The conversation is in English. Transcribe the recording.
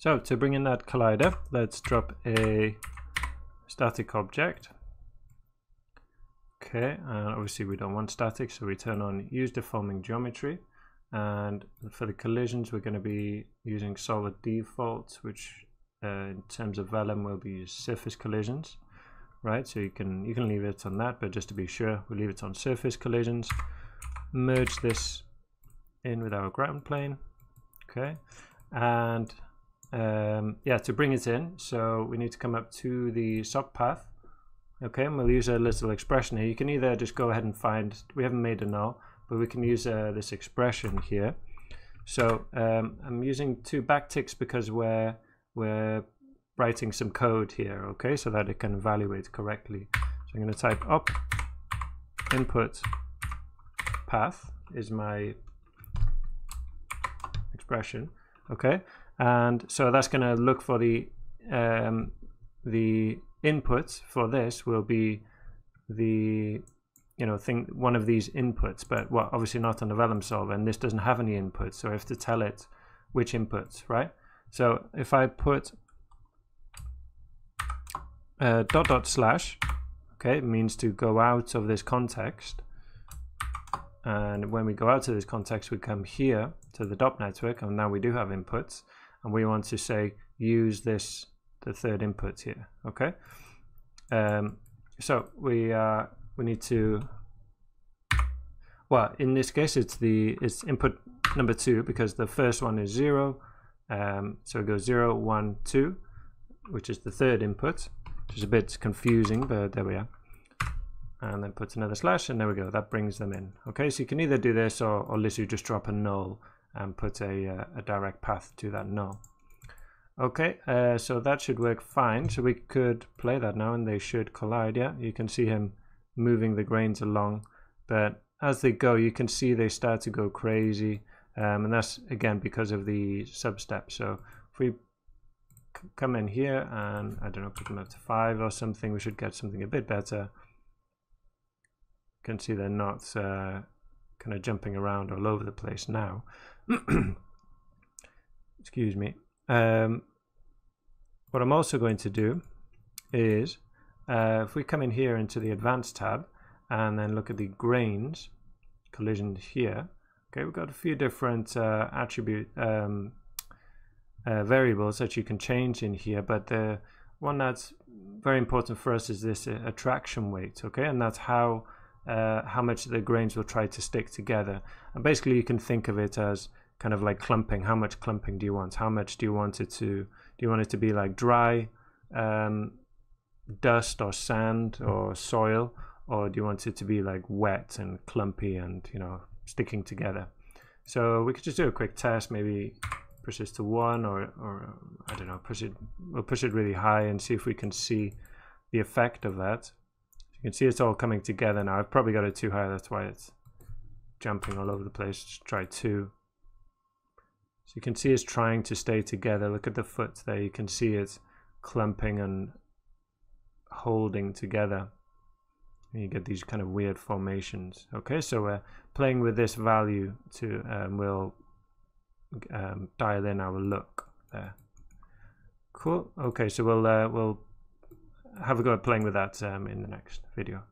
So to bring in that collider, let's drop a static object. Okay, and obviously we don't want static, so we turn on use deforming geometry. And for the collisions, we're going to be using solid default, which in terms of vellum will be surface collisions, right? So you can leave it on that, but just to be sure, we'll leave it on surface collisions. Merge this in with our ground plane, okay, and yeah, to bring it in, so we need to come up to the subpath, okay, and we'll use a little expression here. You can either just go ahead and find, we haven't made a null, but we can use this expression here. So I'm using 2 backticks because we're writing some code here, okay, so that it can evaluate correctly. So I'm going to type up input path is my expression, okay, and so that's going to look for the inputs for this will be the one of these inputs, but well, obviously not on the vellum solver, and this doesn't have any inputs, so I have to tell it which inputs, right? So if I put .. okay, it means to go out of this context, and when we go out of this context we come here to the dot network, and now we do have inputs, and we want to say use the third input here, okay. So we need to, well, in this case it's input number 2 because the first one is 0, so it goes 0 1 2, which is the third input, which is a bit confusing, but there we are. And then puts another slash, and there we go, that brings them in. Okay, so you can either do this or literally just drop a null and put a direct path to that null. Okay, so that should work fine. So we could play that now and they should collide. Yeah, you can see him moving the grains along, but as they go you can see they start to go crazy, and that's again because of the sub-step. So if we come in here and I don't know, put them up to 5 or something, we should get something a bit better. You can see they're not kind of jumping around all over the place now. Excuse me. What I'm also going to do is if we come in here into the advanced tab and then look at the grains collision here, okay, we've got a few different attribute variables that you can change in here, but the one that's very important for us is this attraction weight, okay, and that's how much the grains will try to stick together. And basically you can think of it as kind of like clumping. How much clumping do you want? How much do you want it to be like dry dust or sand or soil, or do you want it to be like wet and clumpy and sticking together? So we could just do a quick test, maybe push this to 1 or I don't know, we'll push it really high and see if we can see the effect of that. You can see it's all coming together now. I've probably got it too high, that's why it's jumping all over the place. Just try 2. So you can see it's trying to stay together. Look at the foot there, you can see it's clumping and holding together. And you get these kind of weird formations. Okay, so we're playing with this value to we'll dial in our look there. Cool. Okay, so we'll have a go at playing with that in the next video.